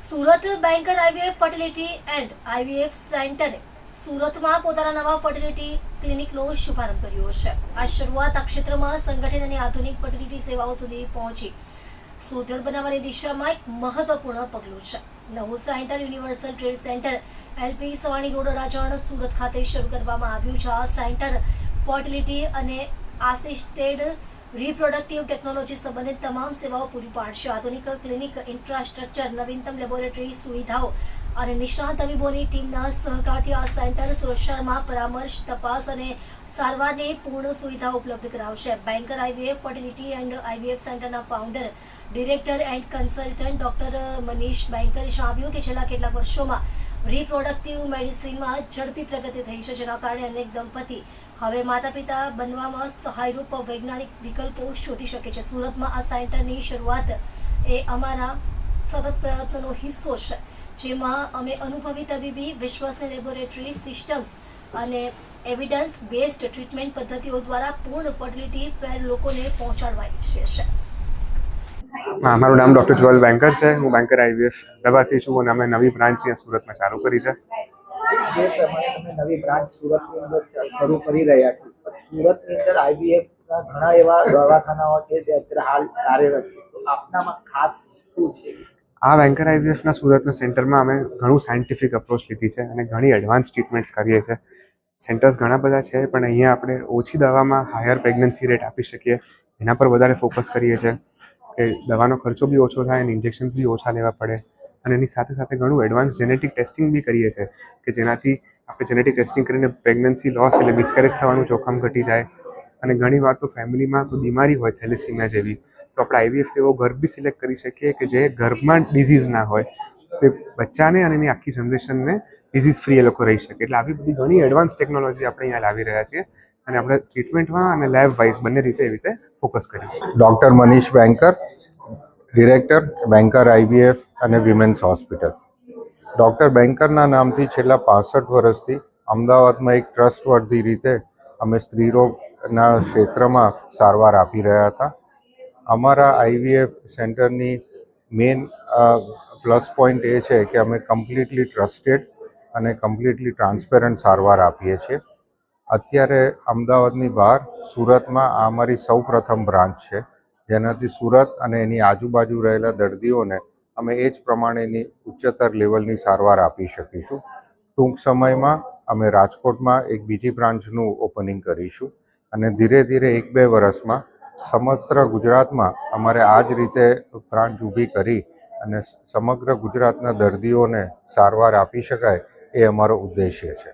Surat Banker IVF fertility and IVF સેન્ટરે સુરતમાં પોતાના નવા ફર્ટિલિટી ક્લિનિકનો શુભારંભ કર્યો છે। આ શરૂઆત આ ક્ષેત્રમાં સંગઠિત અને આધુનિક ફર્ટિલિટી સેવાઓ સુધી પહોંચી સુદૃઢ બનાવવાની દિશામાં એક મહત્વપૂર્ણ પગલું છે। નવું centre universal trade centre LP Savani road Adajan Surat ખાતે શરૂ કરવામાં આવ્યું છે। આ સેન્ટર ફર્ટિલિટી અને આસિસ્ટેડ રિપ્રોડક્ટિવ ટેકનોલોજી સંબંધિત તમામ સેવાઓ પૂરી પાડશે। આધુનિક ક્લિનિક ઇન્ફ્રાસ્ટ્રક્ચર, નવીનતમ લેબોરેટરી સુવિધાઓ અને નિષ્ણાત તબીબોની ટીમના સહકારથી આ સેન્ટર સુરત શહેરમાં પરામર્શ, તપાસ અને સારવારની પૂર્ણ સુવિધાઓ ઉપલબ્ધ કરાવશે। Banker IVF fertility and IVF સેન્ટરના founder, director and consultant doctor Manish બેન્કરે જણાવ્યું કે છેલ્લા કેટલાક વર્ષોમાં રિપ્રોડક્ટિવ મેડિસિનમાં ઝડપી પ્રગતિ થઈ છે, જેના કારણે અનેક દંપતી હવે માતા પિતા બનવામાં સહાયરૂપ વૈજ્ઞાનિક વિકલ્પો શોધી શકે છે। સુરતમાં આ સેન્ટરની શરૂઆત એ અમારા સતત પ્રયત્નોનો હિસ્સો છે, જેમાં અમે અનુભવી તબીબી, વિશ્વસનીય લેબોરેટરી સિસ્ટમ્સ અને એવિડન્સ બેઝડ ટ્રીટમેન્ટ પદ્ધતિઓ દ્વારા પૂર્ણ ફર્ટિલિટી કેર લોકોને પહોંચાડવા ઈચ્છીએ છીએ। મારું નામ ડૉક્ટર જ્વલ બેન્કર છે। હું બેન્કર આઈવીએફ અમદાવાદથી છું અને અમે નવી બ્રાન્ચ અહીંયા સુરતમાં ચાલુ કરી છે। જે પ્રમાણે તમે નવી બ્રાન્ચ સુરતની અંદર શરૂ કરી રહ્યા છો, સુરતની અંદર આઈવીએફના ઘણા એવા દવાખાનાઓ છે જે અત્યારે હાલ કાર્યરત છે, તો આપનામાં ખાસ શું છે? આ બેન્કર આઈવીએફના સુરતના સેન્ટરમાં અમે ઘણું સાયન્ટિફિક અપ્રોચ લીધી છે અને ઘણી એડવાન્સ ટ્રીટમેન્ટ્સ કરીએ છીએ। સેન્ટર્સ ઘણા બધા છે, પણ અહીંયા આપણે ઓછી દવામાં હાયર પ્રેગ્નન્સી રેટ આપી શકીએ એના પર વધારે ફોકસ કરીએ છીએ કે દવાનો ખર્ચો બી ઓછો થાય અને ઇન્જેક્શન્સ બી ઓછા લેવા પડે। અને એની સાથે સાથે ઘણું એડવાન્સ જેનેટિક ટેસ્ટિંગ બી કરીએ છીએ કે જેનાથી આપણે જેનેટિક ટેસ્ટિંગ કરીને પ્રેગ્નન્સી લોસ એટલે મિસકેરેજ થવાનું જોખમ ઘટી જાય। અને ઘણીવાર તો ફેમિલીમાં કોઈ બીમારી હોય થેલેસીમિયા જેવી, તો આપણે આઈવીએફ એવો ગર્ભ બી સિલેક્ટ કરી શકીએ કે જે ગર્ભમાં ડિઝીઝ ના હોય, તે બચ્ચાને અને એની આખી જનરેશનને ડિઝીઝ ફ્રી એ લોકો રહી શકે। એટલે આવી બધી ઘણી એડવાન્સ ટેકનોલોજી આપણે અહીંયા લાવી રહ્યા છીએ અને આપણે ટ્રીટમેન્ટમાં અને લેબ વાઇઝ બંને રીતે એવી રીતે ફોકસ કર્યું છે। Doctor Manish banker, director, banker IVF અને વિમેન્સ હોસ્પિટલ। ડૉક્ટર બેન્કરના નામથી છેલ્લા 65 વર્ષથી અમદાવાદમાં એક ટ્રસ્ટવર્ધી રીતે અમે સ્ત્રીરોગના ક્ષેત્રમાં સારવાર આપી રહ્યા હતા। અમારા આઈવીએફ સેન્ટરની મેઇન પ્લસ પોઈન્ટ એ છે કે અમે કમ્પ્લીટલી ટ્રસ્ટેડ અને કમ્પ્લીટલી ટ્રાન્સપેરન્ટ સારવાર આપીએ છીએ। અત્યારે અમદાવાદની બહાર સુરતમાં આ અમારી સૌપ્રથમ બ્રાન્ચ છે, જેનાથી સુરત અને એની આજુબાજુ રહેલા દર્દીઓને અમે એ જ પ્રમાણેની ઉચ્ચતર લેવલની સારવાર આપી શકીશું। ટૂંક સમયમાં અમે રાજકોટમાં એક બીજી બ્રાન્ચનું ઓપનિંગ કરીશું અને ધીરે ધીરે 1-2 વર્ષમાં સમગ્ર ગુજરાતમાં અમારે આ જ રીતે બ્રાન્ચ ઊભી કરી અને સમગ્ર ગુજરાતના દર્દીઓને સારવાર આપી શકાય એ અમારો ઉદ્દેશ્ય છે।